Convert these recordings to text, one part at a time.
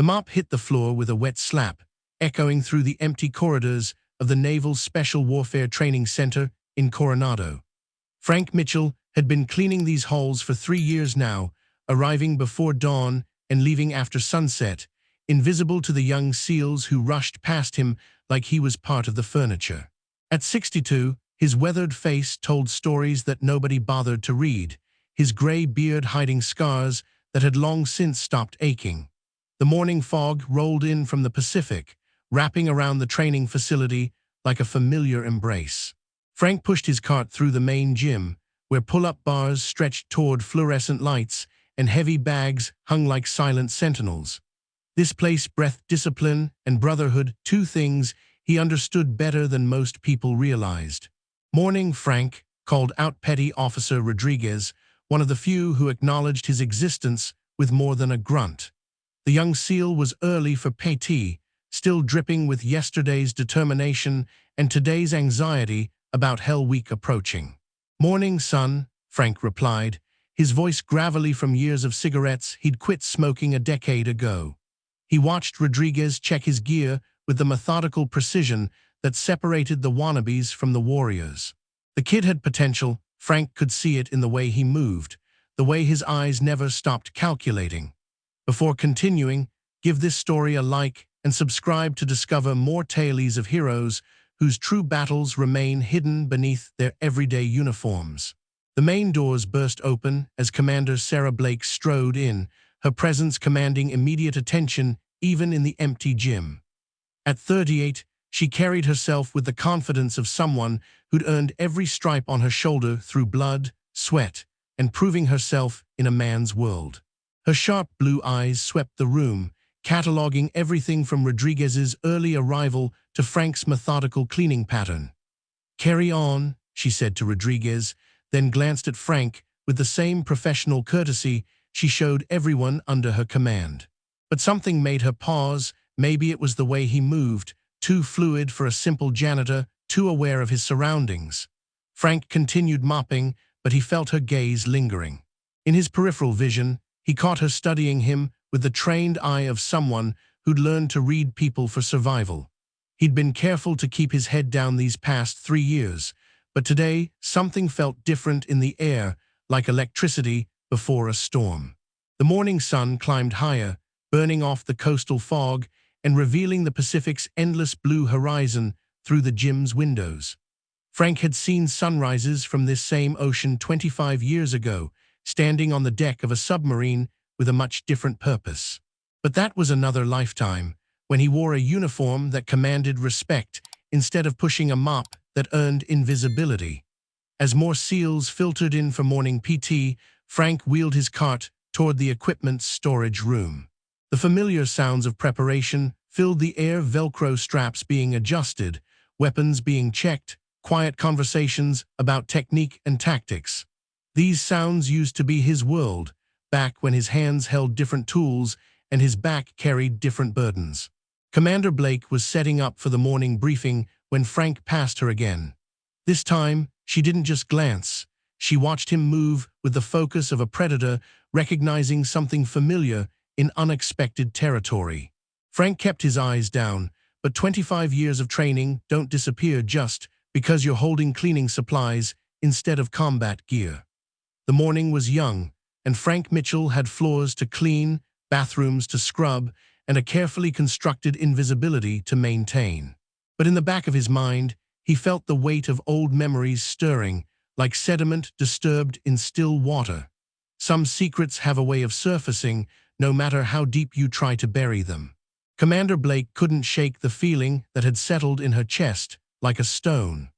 The mop hit the floor with a wet slap, echoing through the empty corridors of the Naval Special Warfare Training Center in Coronado. Frank Mitchell had been cleaning these halls for 3 years now, arriving before dawn and leaving after sunset, invisible to the young SEALs who rushed past him like he was part of the furniture. At 62, his weathered face told stories that nobody bothered to read, his gray beard hiding scars that had long since stopped aching. The morning fog rolled in from the Pacific, wrapping around the training facility like a familiar embrace. Frank pushed his cart through the main gym, where pull-up bars stretched toward fluorescent lights and heavy bags hung like silent sentinels. This place breathed discipline and brotherhood, two things he understood better than most people realized. "Morning, Frank," called out Petty Officer Rodriguez, one of the few who acknowledged his existence with more than a grunt. The young SEAL was early for PT, still dripping with yesterday's determination and today's anxiety about Hell Week approaching. "Morning, son," Frank replied, his voice gravelly from years of cigarettes he'd quit smoking a decade ago. He watched Rodriguez check his gear with the methodical precision that separated the wannabes from the warriors. The kid had potential. Frank could see it in the way he moved, the way his eyes never stopped calculating. Before continuing, give this story a like and subscribe to discover more tales of heroes whose true battles remain hidden beneath their everyday uniforms. The main doors burst open as Commander Sarah Blake strode in, her presence commanding immediate attention even in the empty gym. At 38, she carried herself with the confidence of someone who'd earned every stripe on her shoulder through blood, sweat, and proving herself in a man's world. Her sharp blue eyes swept the room, cataloging everything from Rodriguez's early arrival to Frank's methodical cleaning pattern. "Carry on," she said to Rodriguez, then glanced at Frank with the same professional courtesy she showed everyone under her command. But something made her pause. Maybe it was the way he moved, too fluid for a simple janitor, too aware of his surroundings. Frank continued mopping, but he felt her gaze lingering. In his peripheral vision, he caught her studying him with the trained eye of someone who'd learned to read people for survival. He'd been careful to keep his head down these past 3 years, but today something felt different in the air, like electricity before a storm. The morning sun climbed higher, burning off the coastal fog and revealing the Pacific's endless blue horizon through the gym's windows. Frank had seen sunrises from this same ocean 25 years ago, standing on the deck of a submarine with a much different purpose. But that was another lifetime, when he wore a uniform that commanded respect instead of pushing a mop that earned invisibility. As more SEALs filtered in for morning PT, Frank wheeled his cart toward the equipment storage room. The familiar sounds of preparation filled the air, Velcro straps being adjusted, weapons being checked, quiet conversations about technique and tactics. These sounds used to be his world, back when his hands held different tools and his back carried different burdens. Commander Blake was setting up for the morning briefing when Frank passed her again. This time, she didn't just glance. She watched him move with the focus of a predator, recognizing something familiar in unexpected territory. Frank kept his eyes down, but 25 years of training don't disappear just because you're holding cleaning supplies instead of combat gear. The morning was young, and Frank Mitchell had floors to clean, bathrooms to scrub, and a carefully constructed invisibility to maintain. But in the back of his mind, he felt the weight of old memories stirring, like sediment disturbed in still water. Some secrets have a way of surfacing, no matter how deep you try to bury them. Commander Blake couldn't shake the feeling that had settled in her chest like a stone.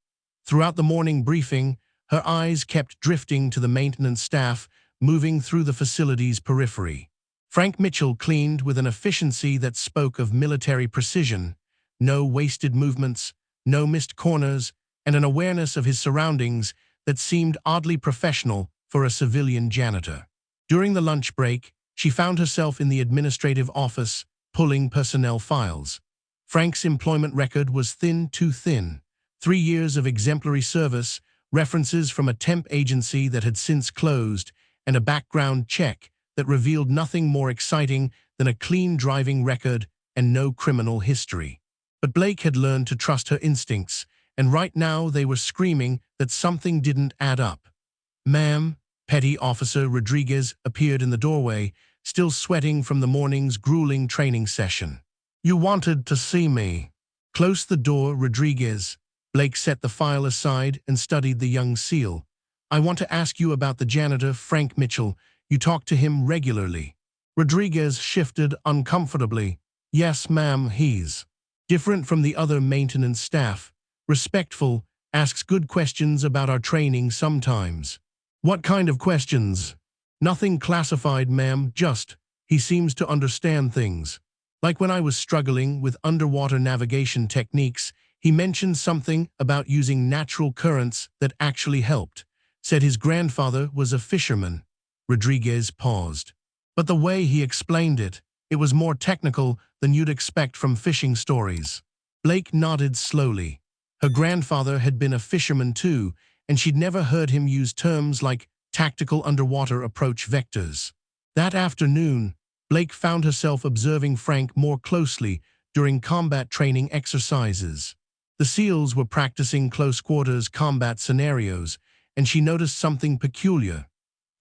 Throughout the morning briefing, her eyes kept drifting to the maintenance staff moving through the facility's periphery. Frank Mitchell cleaned with an efficiency that spoke of military precision, no wasted movements, no missed corners, and an awareness of his surroundings that seemed oddly professional for a civilian janitor. During the lunch break, she found herself in the administrative office, pulling personnel files. Frank's employment record was thin, too thin. 3 years of exemplary service, references from a temp agency that had since closed, and a background check that revealed nothing more exciting than a clean driving record and no criminal history. But Blake had learned to trust her instincts, and right now they were screaming that something didn't add up. "Ma'am," Petty Officer Rodriguez appeared in the doorway, still sweating from the morning's grueling training session. "You wanted to see me." Close the door, Rodriguez. Blake set the file aside and studied the young SEAL. "I want to ask you about the janitor, Frank Mitchell. You talk to him regularly." Rodriguez shifted uncomfortably. "Yes, ma'am, he's different from the other maintenance staff. Respectful, asks good questions about our training sometimes." "What kind of questions?" "Nothing classified, ma'am, just, he seems to understand things. Like when I was struggling with underwater navigation techniques, he mentioned something about using natural currents that actually helped. Said his grandfather was a fisherman." Rodriguez paused. "But the way he explained it, it was more technical than you'd expect from fishing stories." Blake nodded slowly. Her grandfather had been a fisherman too, and she'd never heard him use terms like tactical underwater approach vectors. That afternoon, Blake found herself observing Frank more closely during combat training exercises. The SEALs were practicing close-quarters combat scenarios, and she noticed something peculiar.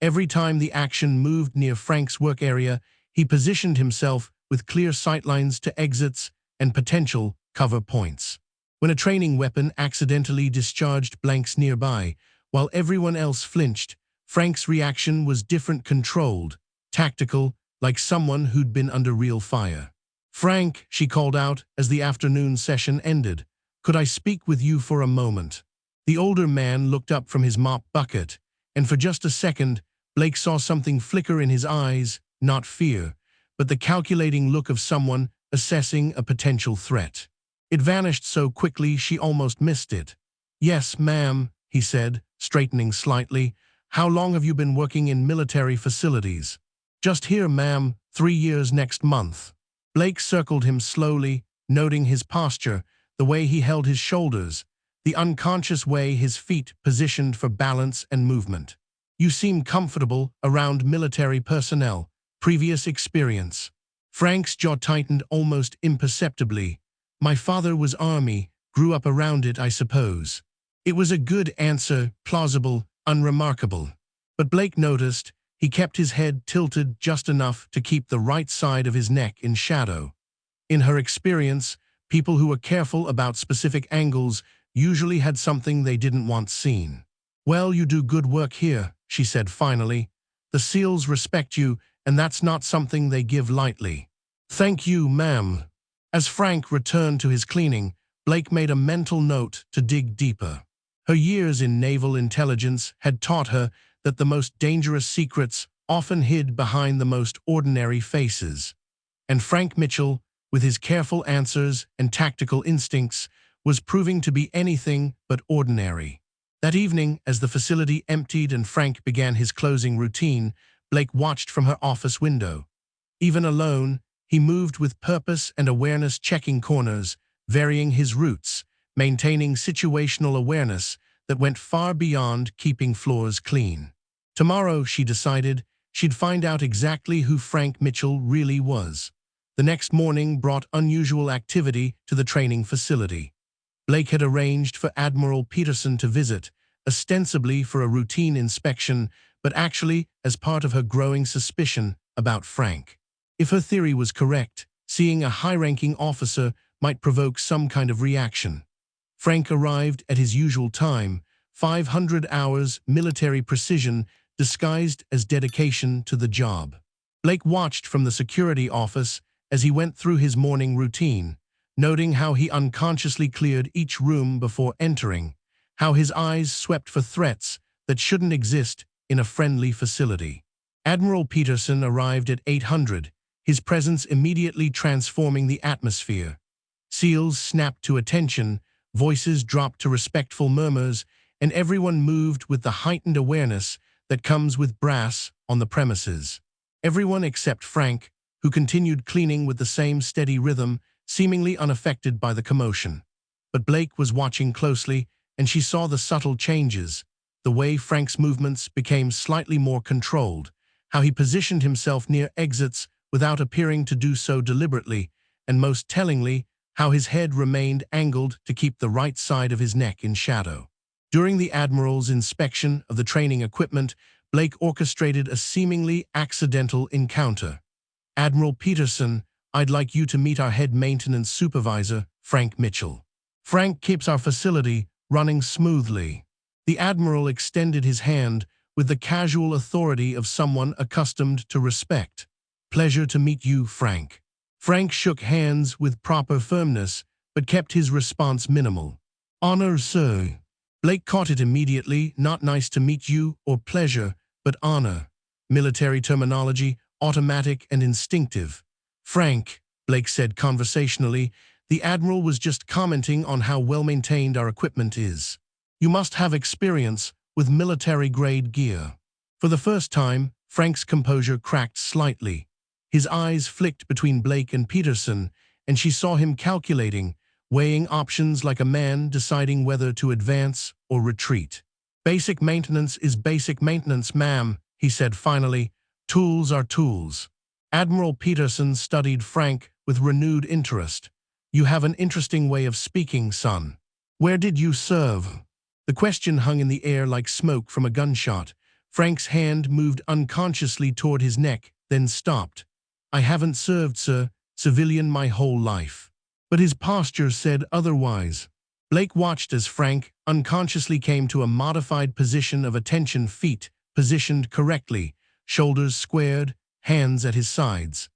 Every time the action moved near Frank's work area, he positioned himself with clear sightlines to exits and potential cover points. When a training weapon accidentally discharged blanks nearby, while everyone else flinched, Frank's reaction was different, controlled, tactical, like someone who'd been under real fire. "Frank," she called out as the afternoon session ended, "could I speak with you for a moment?" The older man looked up from his mop bucket, and for just a second, Blake saw something flicker in his eyes, not fear, but the calculating look of someone assessing a potential threat. It vanished so quickly she almost missed it. "Yes, ma'am," he said, straightening slightly. "How long have you been working in military facilities?" "Just here, ma'am, 3 years next month." Blake circled him slowly, noting his posture, the way he held his shoulders, the unconscious way his feet positioned for balance and movement. "You seem comfortable around military personnel. Previous experience?" Frank's jaw tightened almost imperceptibly. "My father was Army, grew up around it, I suppose." It was a good answer, plausible, unremarkable. But Blake noticed he kept his head tilted just enough to keep the right side of his neck in shadow. In her experience, people who were careful about specific angles usually had something they didn't want seen. "Well, you do good work here," she said finally. "The SEALs respect you, and that's not something they give lightly." "Thank you, ma'am." As Frank returned to his cleaning, Blake made a mental note to dig deeper. Her years in naval intelligence had taught her that the most dangerous secrets often hid behind the most ordinary faces. And Frank Mitchell, with his careful answers and tactical instincts, was proving to be anything but ordinary. That evening, as the facility emptied and Frank began his closing routine, Blake watched from her office window. Even alone, he moved with purpose and awareness, checking corners, varying his routes, maintaining situational awareness that went far beyond keeping floors clean. Tomorrow, she decided, she'd find out exactly who Frank Mitchell really was. The next morning brought unusual activity to the training facility. Blake had arranged for Admiral Peterson to visit, ostensibly for a routine inspection, but actually as part of her growing suspicion about Frank. If her theory was correct, seeing a high-ranking officer might provoke some kind of reaction. Frank arrived at his usual time, 500 hours military precision disguised as dedication to the job. Blake watched from the security office as he went through his morning routine, noting how he unconsciously cleared each room before entering, how his eyes swept for threats that shouldn't exist in a friendly facility. Admiral Peterson arrived at 800, his presence immediately transforming the atmosphere. SEALs snapped to attention, voices dropped to respectful murmurs, and everyone moved with the heightened awareness that comes with brass on the premises. Everyone except Frank, who continued cleaning with the same steady rhythm, seemingly unaffected by the commotion. But Blake was watching closely, and she saw the subtle changes, the way Frank's movements became slightly more controlled, how he positioned himself near exits without appearing to do so deliberately, and most tellingly, how his head remained angled to keep the right side of his neck in shadow. During the Admiral's inspection of the training equipment, Blake orchestrated a seemingly accidental encounter. "Admiral Peterson, I'd like you to meet our head maintenance supervisor, Frank Mitchell. Frank keeps our facility running smoothly." The Admiral extended his hand with the casual authority of someone accustomed to respect. "Pleasure to meet you, Frank." Frank shook hands with proper firmness, but kept his response minimal. "Honor, sir." Blake caught it immediately, not nice to meet you or pleasure, but honor. Military terminology, automatic and instinctive. "Frank," Blake said conversationally, "the Admiral was just commenting on how well-maintained our equipment is. You must have experience with military-grade gear." For the first time, Frank's composure cracked slightly. His eyes flicked between Blake and Peterson, and she saw him calculating, weighing options like a man deciding whether to advance or retreat. "Basic maintenance is basic maintenance, ma'am," he said finally. "Tools are tools." Admiral Peterson studied Frank with renewed interest. "You have an interesting way of speaking, son. Where did you serve?" The question hung in the air like smoke from a gunshot. Frank's hand moved unconsciously toward his neck, then stopped. "I haven't served, sir. Civilian my whole life." But his posture said otherwise. Blake watched as Frank unconsciously came to a modified position of attention, feet positioned correctly, shoulders squared, hands at his sides.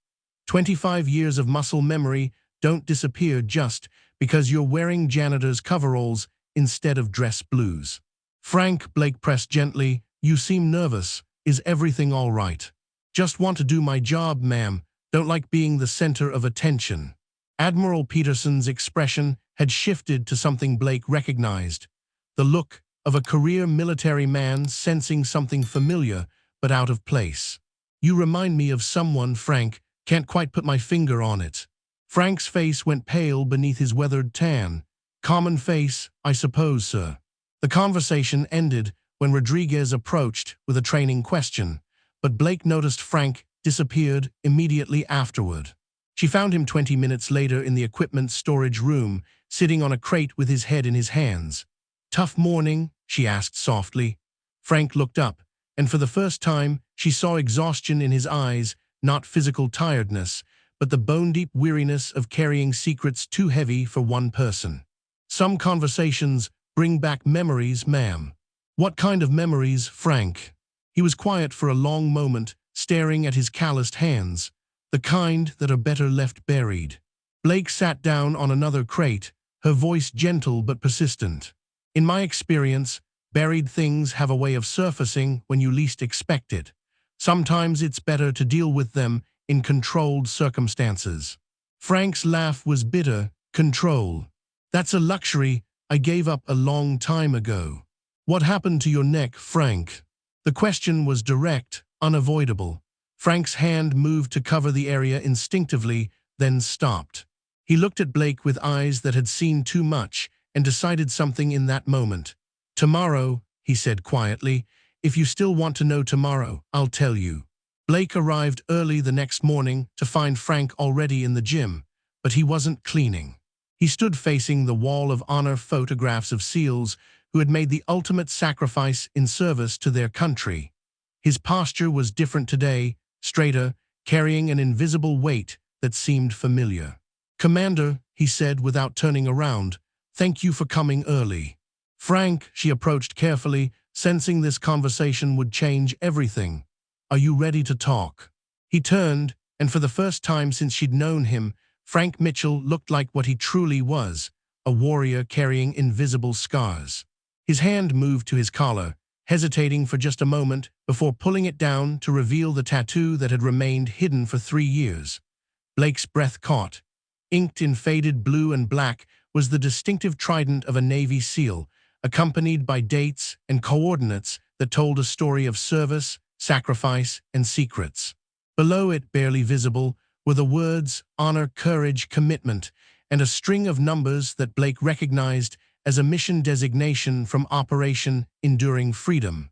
25 years of muscle memory don't disappear just because you're wearing janitor's coveralls instead of dress blues. "Frank," Blake pressed gently, "you seem nervous. Is everything all right?" "Just want to do my job, ma'am. Don't like being the center of attention." Admiral Peterson's expression had shifted to something Blake recognized. The look of a career military man sensing something familiar but out of place. "You remind me of someone, Frank. Can't quite put my finger on it." Frank's face went pale beneath his weathered tan. "Common face, I suppose, sir." The conversation ended when Rodriguez approached with a training question, but Blake noticed Frank disappeared immediately afterward. She found him 20 minutes later in the equipment storage room, sitting on a crate with his head in his hands. "Tough morning?" she asked softly. Frank looked up, and for the first time, she saw exhaustion in his eyes, not physical tiredness, but the bone-deep weariness of carrying secrets too heavy for one person. "Some conversations bring back memories, ma'am." "What kind of memories, Frank?" He was quiet for a long moment, staring at his calloused hands. "The kind that are better left buried." Blake sat down on another crate, her voice gentle but persistent. "In my experience, buried things have a way of surfacing when you least expect it. Sometimes it's better to deal with them in controlled circumstances." Frank's laugh was bitter. "Control. That's a luxury I gave up a long time ago." "What happened to your neck, Frank?" The question was direct, unavoidable. Frank's hand moved to cover the area instinctively, then stopped. He looked at Blake with eyes that had seen too much and decided something in that moment. "Tomorrow," he said quietly. "If you still want to know tomorrow, I'll tell you." Blake arrived early the next morning to find Frank already in the gym, but he wasn't cleaning. He stood facing the wall of honor photographs of SEALs who had made the ultimate sacrifice in service to their country. His posture was different today, straighter, carrying an invisible weight that seemed familiar. "Commander," he said without turning around, "thank you for coming early." "Frank," she approached carefully, sensing this conversation would change everything. "Are you ready to talk?" He turned, and for the first time since she'd known him, Frank Mitchell looked like what he truly was, a warrior carrying invisible scars. His hand moved to his collar, hesitating for just a moment before pulling it down to reveal the tattoo that had remained hidden for 3 years. Blake's breath caught. Inked in faded blue and black was the distinctive trident of a Navy SEAL, accompanied by dates and coordinates that told a story of service, sacrifice, and secrets. Below it, barely visible, were the words honor, courage, commitment, and a string of numbers that Blake recognized as a mission designation from Operation Enduring Freedom.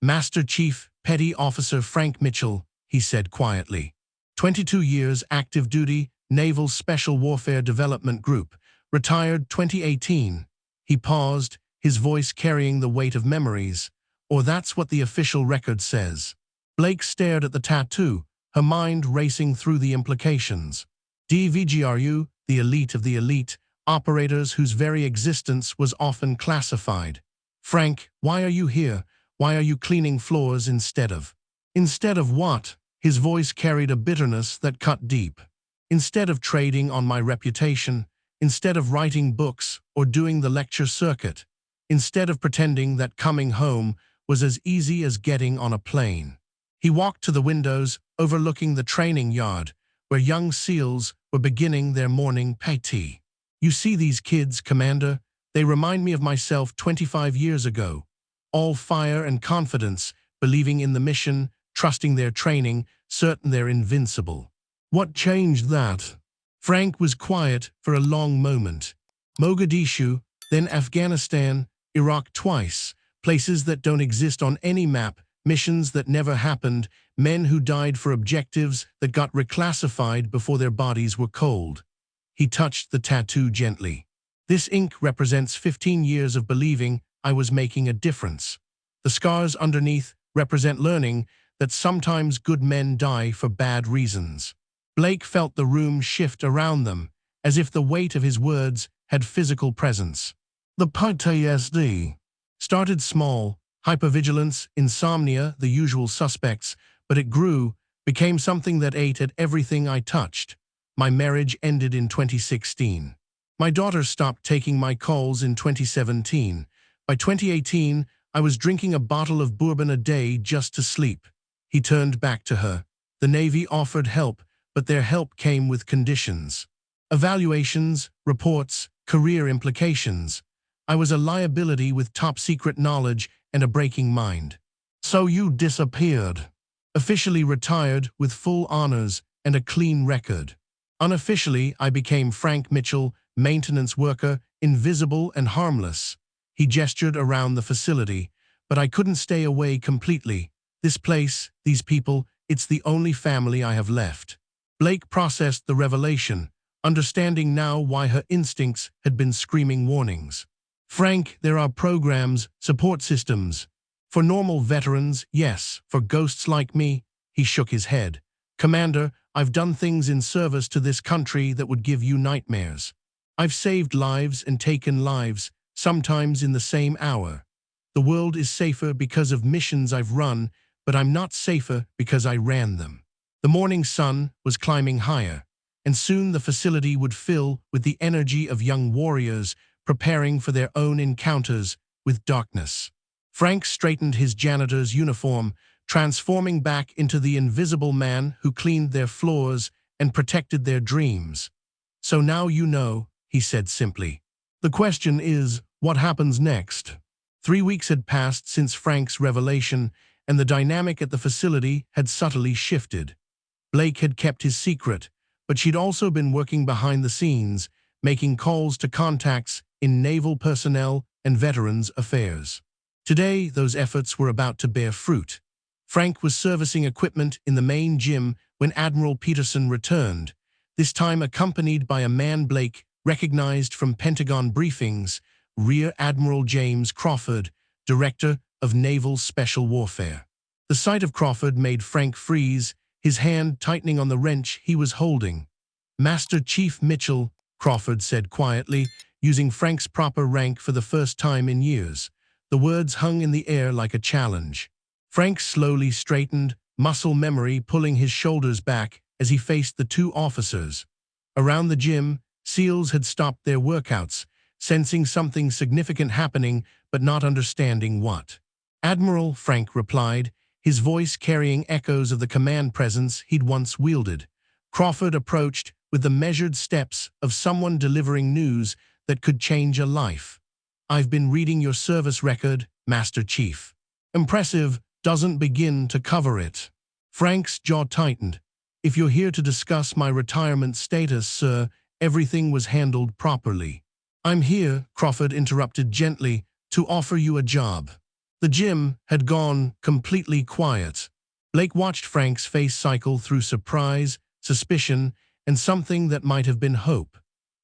"Master Chief Petty Officer Frank Mitchell," he said quietly. 22 years active duty, Naval Special Warfare Development Group, retired 2018. He paused, his voice carrying the weight of memories. Or that's what the official record says. Blake stared at the tattoo, her mind racing through the implications. DVGRU, the elite of the elite, operators whose very existence was often classified. Frank, why are you here? Why are you cleaning floors instead of? Instead of what? His voice carried a bitterness that cut deep. Instead of trading on my reputation, instead of writing books or doing the lecture circuit, instead of pretending that coming home was as easy as getting on a plane. He walked to the windows overlooking the training yard, where young SEALs were beginning their morning PT. You see these kids, Commander? They remind me of myself 25 years ago. All fire and confidence, believing in the mission, trusting their training, certain they're invincible. What changed that? Frank was quiet for a long moment. Mogadishu, then Afghanistan, Iraq twice, places that don't exist on any map, missions that never happened, men who died for objectives that got reclassified before their bodies were cold. He touched the tattoo gently. This ink represents 15 years of believing I was making a difference. The scars underneath represent learning that sometimes good men die for bad reasons. Blake felt the room shift around them, as if the weight of his words had physical presence. The PTSD started small, hypervigilance, insomnia, the usual suspects, but it grew, became something that ate at everything I touched. My marriage ended in 2016. My daughter stopped taking my calls in 2017. By 2018, I was drinking a bottle of bourbon a day just to sleep. He turned back to her. The Navy offered help, but their help came with conditions. Evaluations, reports, career implications. I was a liability with top-secret knowledge and a breaking mind. So you disappeared. Officially retired with full honors and a clean record. Unofficially, I became Frank Mitchell, maintenance worker, invisible and harmless. He gestured around the facility, but I couldn't stay away completely. This place, these people, it's the only family I have left. Blake processed the revelation, understanding now why her instincts had been screaming warnings. Frank, there are programs, support systems. For normal veterans, yes. For ghosts like me, he shook his head. Commander, I've done things in service to this country that would give you nightmares. I've saved lives and taken lives, sometimes in the same hour. The world is safer because of missions I've run, but I'm not safer because I ran them. The morning sun was climbing higher, and soon the facility would fill with the energy of young warriors preparing for their own encounters with darkness. Frank straightened his janitor's uniform, transforming back into the invisible man who cleaned their floors and protected their dreams. So now you know, he said simply. The question is, what happens next? 3 weeks had passed since Frank's revelation, and the dynamic at the facility had subtly shifted. Blake had kept his secret, but she'd also been working behind the scenes, making calls to contacts in naval personnel and veterans affairs. Today, those efforts were about to bear fruit. Frank was servicing equipment in the main gym when Admiral Peterson returned, this time accompanied by a man Blake recognized from Pentagon briefings, Rear Admiral James Crawford, Director of Naval Special Warfare. The sight of Crawford made Frank freeze, his hand tightening on the wrench he was holding. Master Chief Mitchell, Crawford said quietly, using Frank's proper rank for the first time in years. The words hung in the air like a challenge. Frank slowly straightened, muscle memory pulling his shoulders back as he faced the two officers. Around the gym, SEALs had stopped their workouts, sensing something significant happening but not understanding what. Admiral, Frank replied, his voice carrying echoes of the command presence he'd once wielded. Crawford approached with the measured steps of someone delivering news that could change a life. I've been reading your service record, Master Chief. Impressive doesn't begin to cover it. Frank's jaw tightened. If you're here to discuss my retirement status, sir, everything was handled properly. I'm here, Crawford interrupted gently, to offer you a job. The gym had gone completely quiet. Blake watched Frank's face cycle through surprise, suspicion, and something that might have been hope.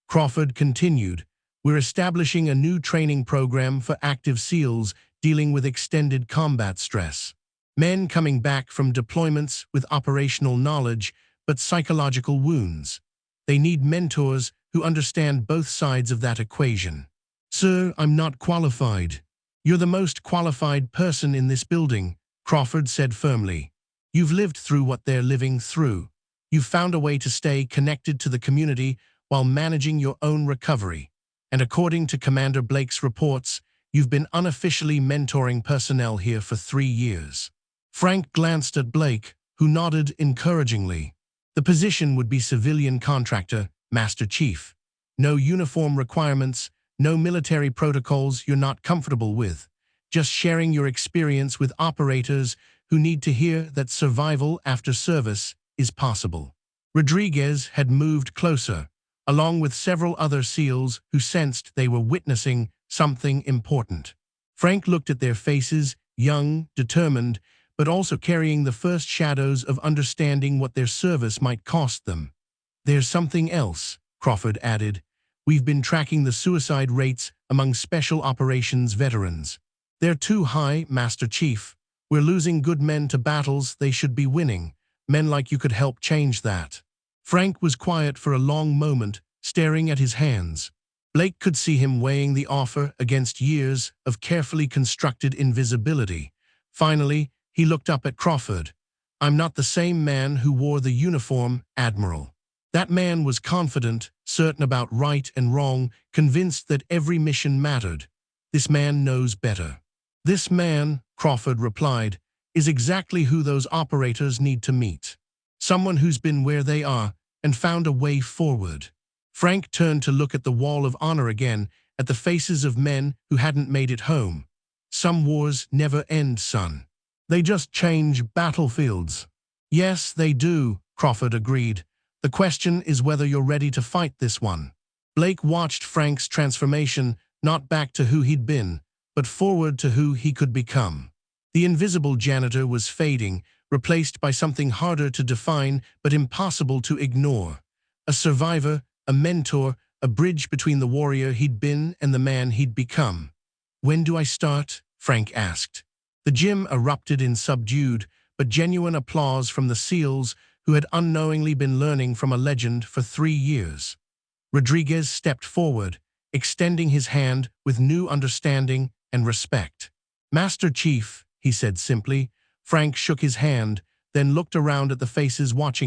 Crawford continued, "We're establishing a new training program for active SEALs dealing with extended combat stress. Men coming back from deployments with operational knowledge but psychological wounds. They need mentors who understand both sides of that equation." "Sir, I'm not qualified." "You're the most qualified person in this building," Crawford said firmly. "You've lived through what they're living through. You've found a way to stay connected to the community while managing your own recovery. And according to Commander Blake's reports, you've been unofficially mentoring personnel here for 3 years." Frank glanced at Blake, who nodded encouragingly. The position would be civilian contractor, Master Chief. No uniform requirements, no military protocols you're not comfortable with. Just sharing your experience with operators who need to hear that survival after service is possible. Rodriguez had moved closer, along with several other SEALs who sensed they were witnessing something important. Frank looked at their faces, young, determined, but also carrying the first shadows of understanding what their service might cost them. "There's something else," Crawford added. "We've been tracking the suicide rates among Special Operations veterans. They're too high, Master Chief. We're losing good men to battles they should be winning. Men like you could help change that." Frank was quiet for a long moment, staring at his hands. Blake could see him weighing the offer against years of carefully constructed invisibility. Finally, he looked up at Crawford. "I'm not the same man who wore the uniform, Admiral." That man was confident, certain about right and wrong, convinced that every mission mattered. "This man knows better." "This man," Crawford replied, "is exactly who those operators need to meet. Someone who's been where they are and found a way forward." Frank turned to look at the wall of honor again, at the faces of men who hadn't made it home. "Some wars never end, son. They just change battlefields." "Yes, they do," Crawford agreed. "The question is whether you're ready to fight this one." Blake watched Frank's transformation, not back to who he'd been, but forward to who he could become. The invisible janitor was fading, replaced by something harder to define but impossible to ignore. A survivor, a mentor, a bridge between the warrior he'd been and the man he'd become. "When do I start?" Frank asked. The gym erupted in subdued but genuine applause from the SEALs who had unknowingly been learning from a legend for 3 years. Rodriguez stepped forward, extending his hand with new understanding and respect. "Master Chief," he said simply. Frank shook his hand, then looked around at the faces watching